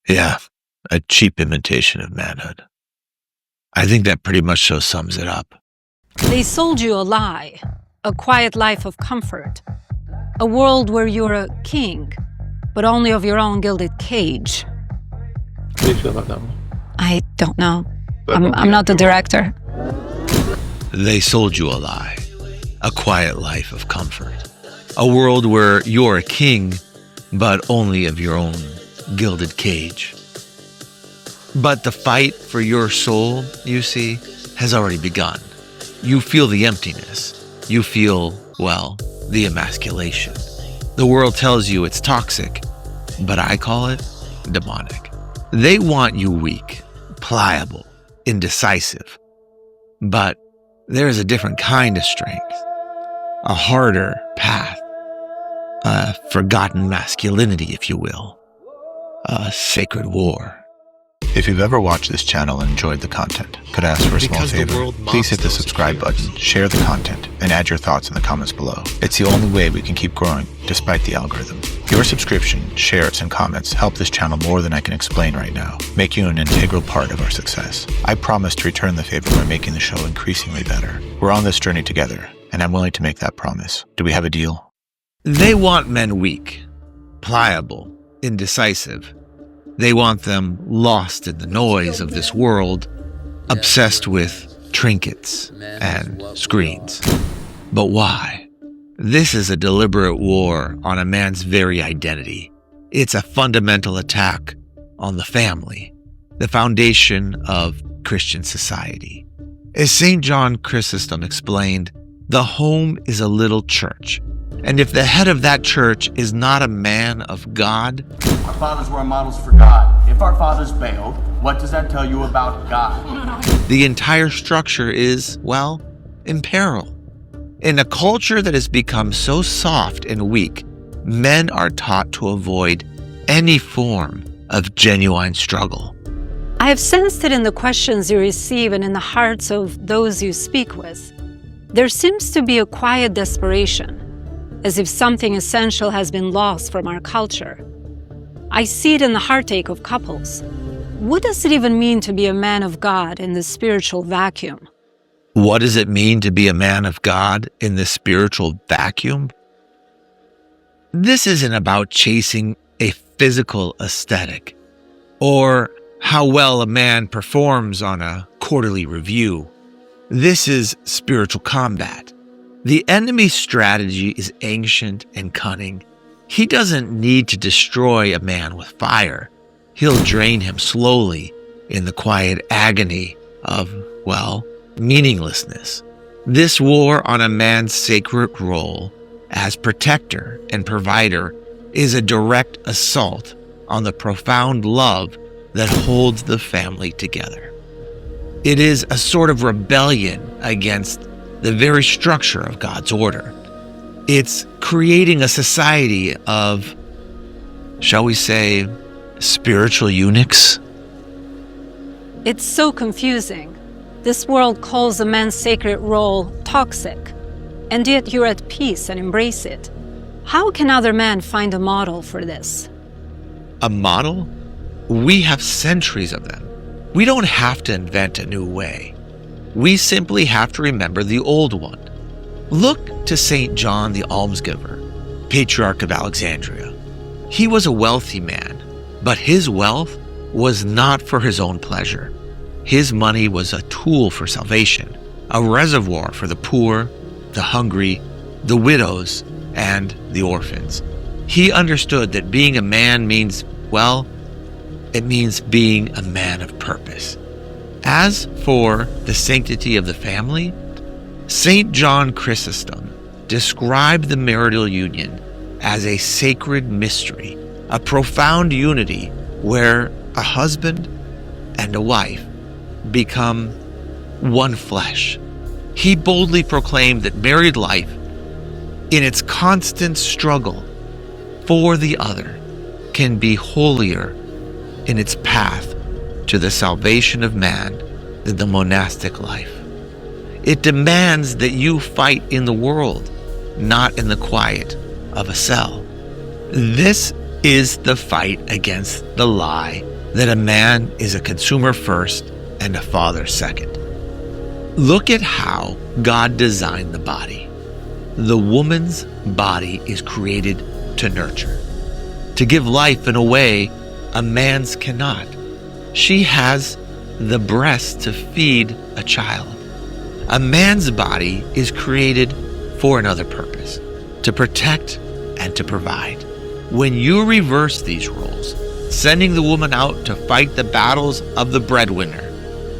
Yeah, a cheap imitation of manhood. I think that pretty much so sums it up. They sold you a lie, a quiet life of comfort, a world where you're a king, but only of your own gilded cage. How do you feel about that one? I don't know. I'm not the director. They sold you a lie, a quiet life of comfort, a world where you're a king, but only of your own gilded cage. But the fight for your soul, you see, has already begun. You feel the emptiness. You feel, well, the emasculation. The world tells you it's toxic, but I call it demonic. They want you weak, pliable, indecisive. But there's a different kind of strength, a harder path, a forgotten masculinity, if you will, a sacred war. If you've ever watched this channel and enjoyed the content, could I ask for a small favor? Please hit the subscribe button, share the content, and add your thoughts in the comments below. It's the only way we can keep growing, despite the algorithm. Your subscription, shares, and comments help this channel more than I can explain right now, make you an integral part of our success. I promise to return the favor by making the show increasingly better. We're on this journey together, and I'm willing to make that promise. Do we have a deal? They want men weak, pliable, indecisive. They want them lost in the noise of this world, obsessed with trinkets and screens. But why? This is a deliberate war on a man's very identity. It's a fundamental attack on the family, the foundation of Christian society. As St. John Chrysostom explained, the home is a little church. And if the head of that church is not a man of God, our fathers were models for God. If our fathers failed, what does that tell you about God? the entire structure is, well, in peril. In a culture that has become so soft and weak, men are taught to avoid any form of genuine struggle. I have sensed it in the questions you receive and in the hearts of those you speak with. There seems to be a quiet desperation, as if something essential has been lost from our culture. I see it in the heartache of couples. What does it even mean to be a man of God in this spiritual vacuum? What does it mean to be a man of God in this spiritual vacuum? This isn't about chasing a physical aesthetic or how well a man performs on a quarterly review. This is spiritual combat. The enemy's strategy is ancient and cunning. He doesn't need to destroy a man with fire. He'll drain him slowly in the quiet agony of, well, meaninglessness. This war on a man's sacred role as protector and provider is a direct assault on the profound love that holds the family together. It is a sort of rebellion against the very structure of God's order. It's creating a society of, shall we say, spiritual eunuchs. It's so confusing. This world calls a man's sacred role toxic, and yet you're at peace and embrace it. How can other men find a model for this? A model? We have centuries of them. We don't have to invent a new way. We simply have to remember the old one. Look to St. John the Almsgiver, Patriarch of Alexandria. He was a wealthy man, but his wealth was not for his own pleasure. His money was a tool for salvation, a reservoir for the poor, the hungry, the widows, and the orphans. He understood that being a man means, well, it means being a man of purpose. As for the sanctity of the family, St. John Chrysostom described the marital union as a sacred mystery, a profound unity where a husband and a wife become one flesh. He boldly proclaimed that married life, in its constant struggle for the other, can be holier in its path to the salvation of man than the monastic life. It demands that you fight in the world, not in the quiet of a cell. This is the fight against the lie that a man is a consumer first and a father second. Look at how God designed the body. The woman's body is created to nurture, to give life in a way a man's cannot. She has the breast to feed a child. A man's body is created for another purpose, to protect and to provide. When you reverse these roles, sending the woman out to fight the battles of the breadwinner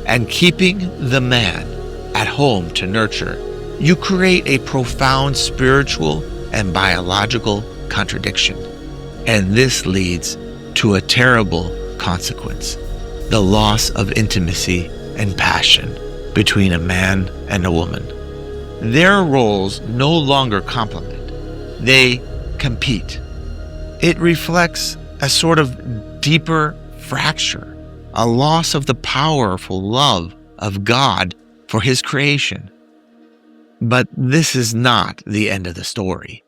and keeping the man at home to nurture, you create a profound spiritual and biological contradiction. And this leads to a terrible consequence: the loss of intimacy and passion between a man and a woman. Their roles no longer complement, they compete. It reflects a sort of deeper fracture, a loss of the powerful love of God for His creation. But this is not the end of the story.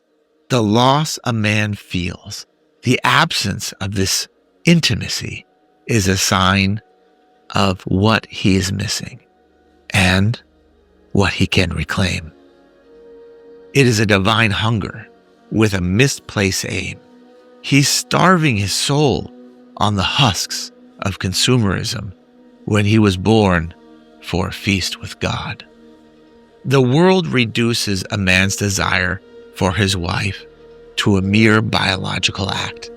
The loss a man feels, the absence of this intimacy, is a sign of what he is missing and what he can reclaim. It is a divine hunger with a misplaced aim. He's starving his soul on the husks of consumerism when he was born for a feast with God. The world reduces a man's desire for his wife to a mere biological act,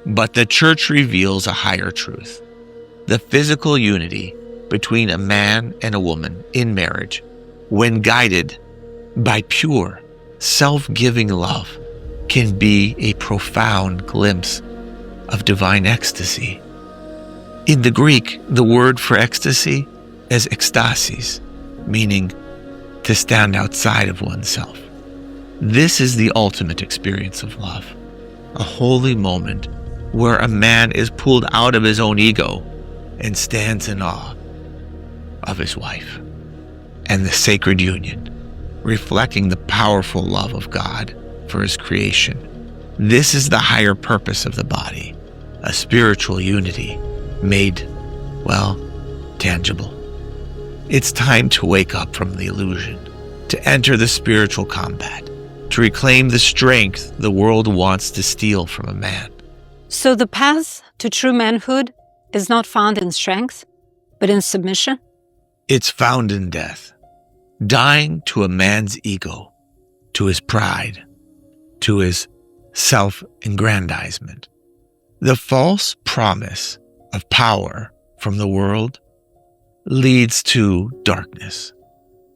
but the church reveals a higher truth. The physical unity between a man and a woman in marriage, when guided by pure, self-giving love, can be a profound glimpse of divine ecstasy. In the Greek, the word for ecstasy is ecstasis, meaning to stand outside of oneself. This is the ultimate experience of love, a holy moment where a man is pulled out of his own ego and stands in awe of his wife and the sacred union, reflecting the powerful love of God for His creation. This is the higher purpose of the body, a spiritual unity made, well, tangible. It's time to wake up from the illusion, to enter the spiritual combat, to reclaim the strength the world wants to steal from a man. So the path to true manhood is not found in strength, but in submission? It's found in death, dying to a man's ego, to his pride, to his self-aggrandizement. The false promise of power from the world leads to darkness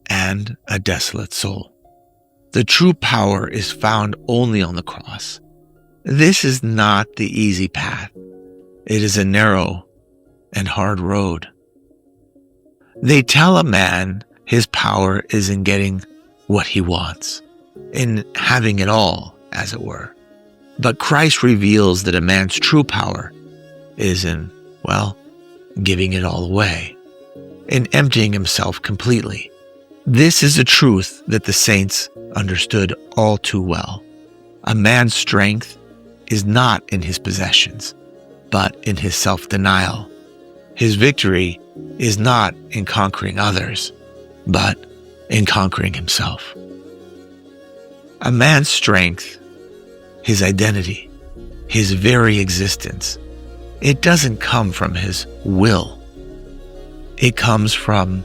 and a desolate soul. The true power is found only on the cross. This is not the easy path. It is a narrow and hard road. They tell a man his power is in getting what he wants, in having it all, as it were. But Christ reveals that a man's true power is in, well, giving it all away, in emptying himself completely. This is a truth that the saints understood all too well. A man's strength is not in his possessions, but in his self-denial. His victory is not in conquering others, but in conquering himself. A man's strength, his identity, his very existence, it doesn't come from his will. It comes from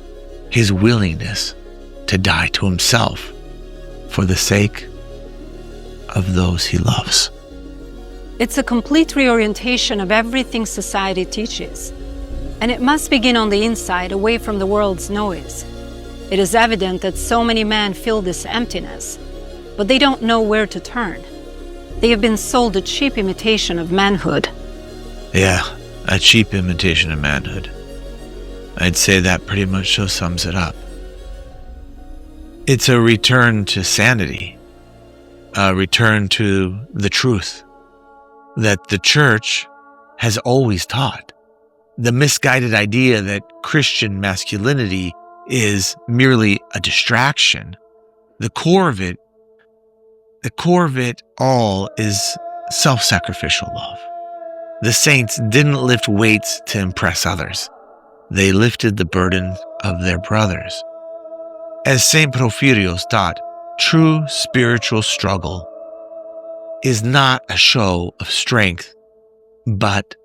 his willingness to die to himself for the sake of those he loves. It's a complete reorientation of everything society teaches. And it must begin on the inside, away from the world's noise. It is evident that so many men feel this emptiness, but they don't know where to turn. They have been sold a cheap imitation of manhood. Yeah, a cheap imitation of manhood. I'd say that pretty much so sums it up. It's a return to sanity, a return to the truth that the church has always taught. The misguided idea that Christian masculinity is merely a distraction. The core of it all is self-sacrificial love. The saints didn't lift weights to impress others. They lifted the burden of their brothers. As St. Porphyrios taught, true spiritual struggle is not a show of strength, but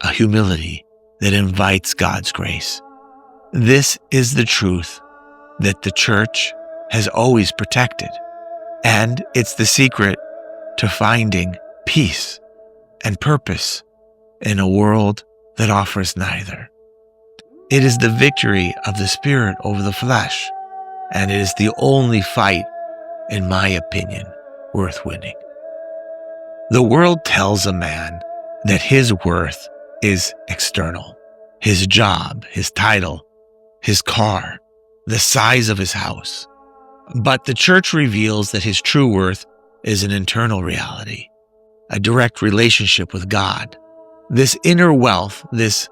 a humility that invites God's grace. This is the truth that the Church has always protected, and it's the secret to finding peace and purpose in a world that offers neither. It is the victory of the Spirit over the flesh, and it is the only fight, in my opinion, worth winning. The world tells a man that his worth is external. His job, his title, his car, the size of his house. But the Church reveals that his true worth is an internal reality, a direct relationship with God. This inner wealth, this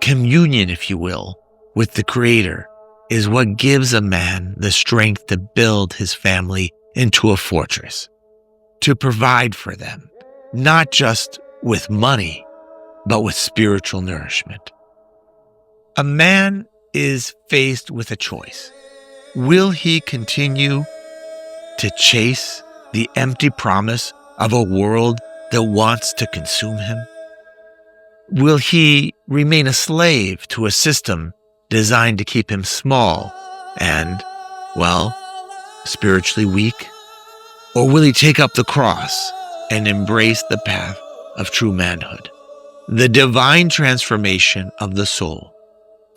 communion, if you will, with the Creator is what gives a man the strength to build his family into a fortress, to provide for them, not just with money, but with spiritual nourishment. A man is faced with a choice. Will he continue to chase the empty promise of a world that wants to consume him? Will he remain a slave to a system designed to keep him small and, well, spiritually weak? Or will he take up the cross and embrace the path of true manhood? The divine transformation of the soul,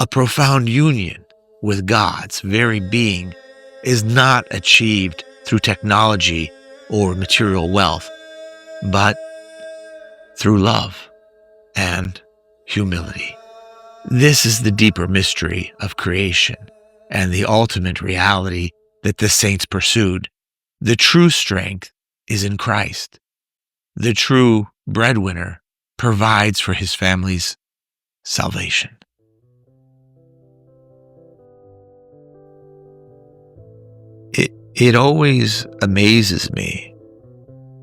a profound union with God's very being, is not achieved through technology or material wealth, but through love and humility. This is the deeper mystery of creation and the ultimate reality that the saints pursued. The true strength is in Christ. The true breadwinner provides for his family's salvation. It always amazes me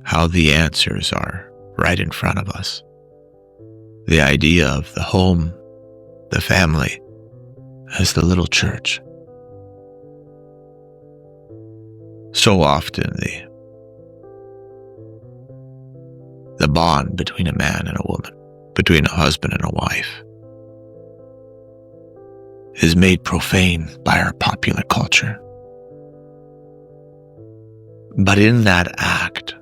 how the answers are right in front of us. The idea of the home, the family, as the little church. So often the bond between a man and a woman, between a husband and a wife, is made profane by our popular culture. But in that act,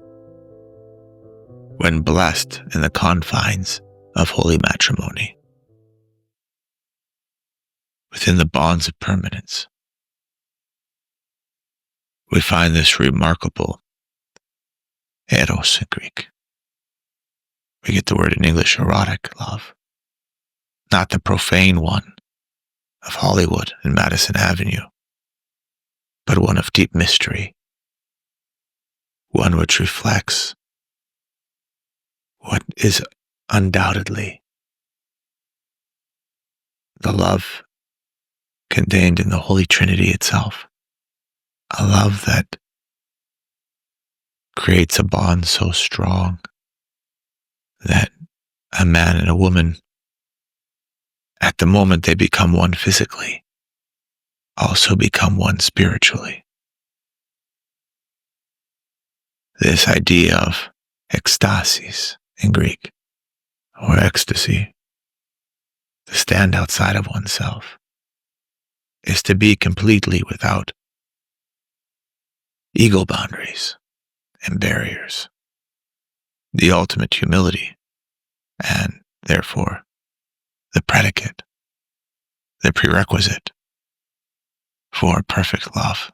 when blessed in the confines of holy matrimony, within the bonds of permanence, we find this remarkable eros in Greek. We get the word in English, erotic love, not the profane one of Hollywood and Madison Avenue, but one of deep mystery, one which reflects what is undoubtedly the love contained in the Holy Trinity itself, a love that creates a bond so strong that a man and a woman, at the moment they become one physically, also become one spiritually. This idea of ecstasis in Greek, or ecstasy, to stand outside of oneself, is to be completely without ego boundaries and barriers, the ultimate humility, and therefore the predicate, the prerequisite for perfect love,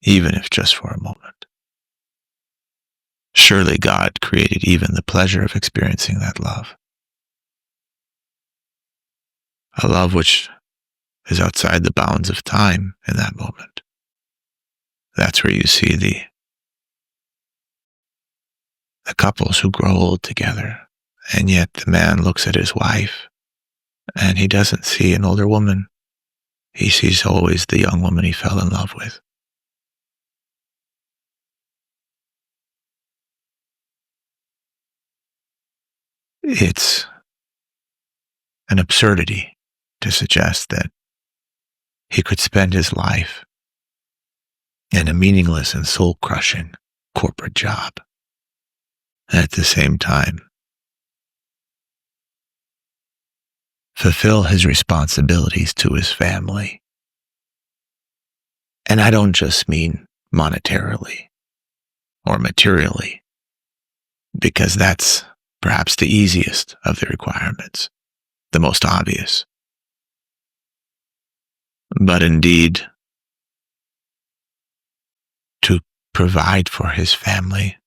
even if just for a moment. Surely God created even the pleasure of experiencing that love, a love which is outside the bounds of time in that moment. That's where you see the couples who grow old together, and yet the man looks at his wife and he doesn't see an older woman. He sees always the young woman he fell in love with. It's an absurdity to suggest that he could spend his life in a meaningless and soul-crushing corporate job, and at the same time fulfill his responsibilities to his family. And I don't just mean monetarily or materially, because that's perhaps the easiest of the requirements, the most obvious. But indeed, to provide for his family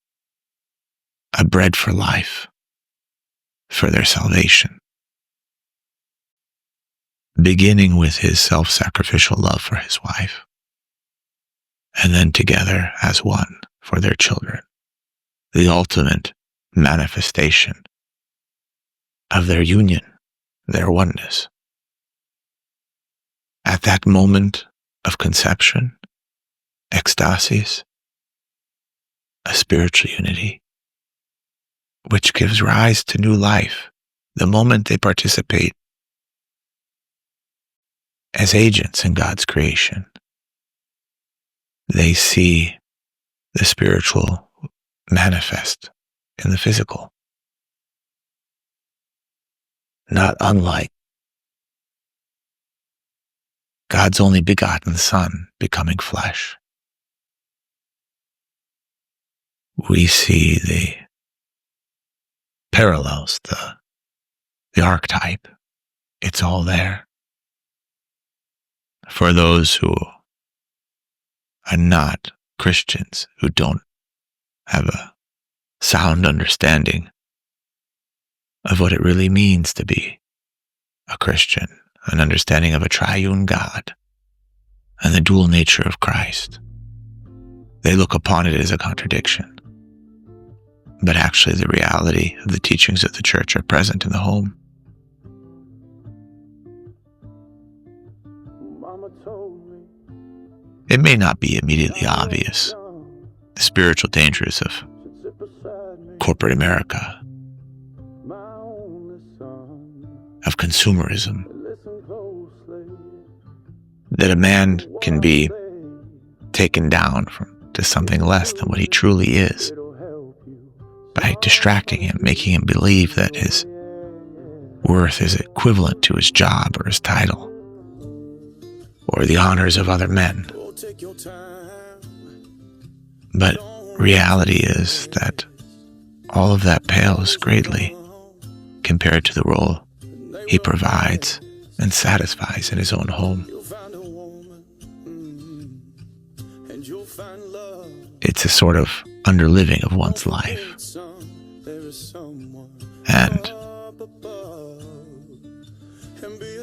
a bread for life, for their salvation, beginning with his self-sacrificial love for his wife, and then together as one for their children, the ultimate manifestation of their union, their oneness. At that moment of conception, ecstasis, a spiritual unity, which gives rise to new life the moment they participate as agents in God's creation. They see the spiritual manifest in the physical, not unlike God's only begotten Son becoming flesh. We see the parallels, the archetype. It's all there. For those who are not Christians, who don't have a sound understanding of what it really means to be a Christian, an understanding of a triune God and the dual nature of Christ, they look upon it as a contradiction. But actually, the reality of the teachings of the church are present in the home. It may not be immediately obvious, the spiritual dangers of corporate America, of consumerism, that a man can be taken down to something less than what he truly is by distracting him, making him believe that his worth is equivalent to his job or his title or the honors of other men. But reality is that all of that pales greatly compared to the role he provides and satisfies in his own home. It's a sort of underliving of one's life, and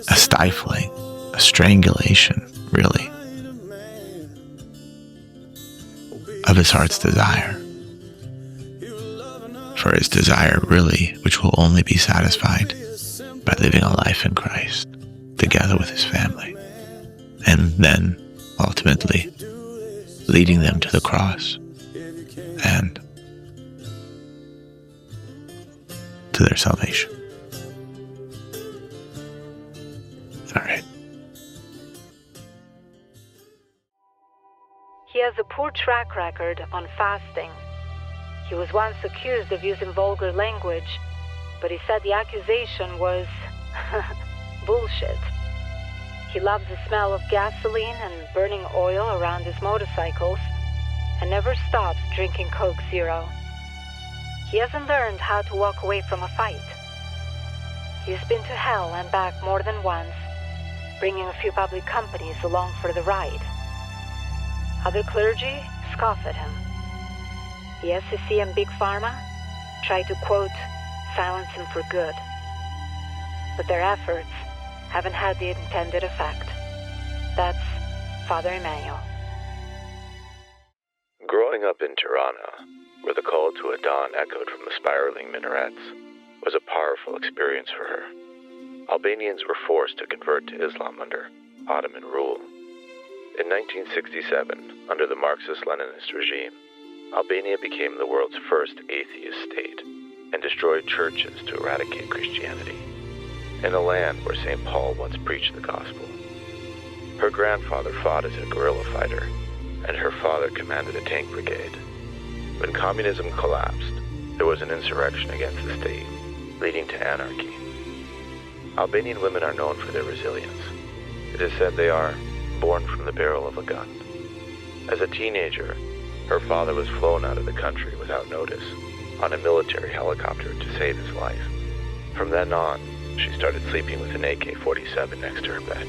a stifling, a strangulation, really, of his heart's desire. For his desire, really, which will only be satisfied by living a life in Christ, together with his family, and then, ultimately, leading them to the cross and to their salvation. All right. He has a poor track record on fasting. He was once accused of using vulgar language, but he said the accusation was bullshit. He loves the smell of gasoline and burning oil around his motorcycles and never stops drinking Coke Zero. He hasn't learned how to walk away from a fight. He's been to hell and back more than once, bringing a few public companies along for the ride. Other clergy scoff at him. The SEC and Big Pharma try to, quote, silence him for good. But their efforts haven't had the intended effect. That's Father Emmanuel. Growing up in Tirana, where the call to a dawn echoed from the spiraling minarets, was a powerful experience for her. Albanians were forced to convert to Islam under Ottoman rule. In 1967, under the Marxist-Leninist regime, Albania became the world's first atheist state. and destroyed churches to eradicate Christianity, in a land where St. Paul once preached the gospel. Her grandfather fought as a guerrilla fighter, and her father commanded a tank brigade. When communism collapsed, there was an insurrection against the state, leading to anarchy. Albanian women are known for their resilience. It is said they are born from the barrel of a gun. As a teenager, her father was flown out of the country without notice on a military helicopter to save his life. From then on, she started sleeping with an AK-47 next to her bed.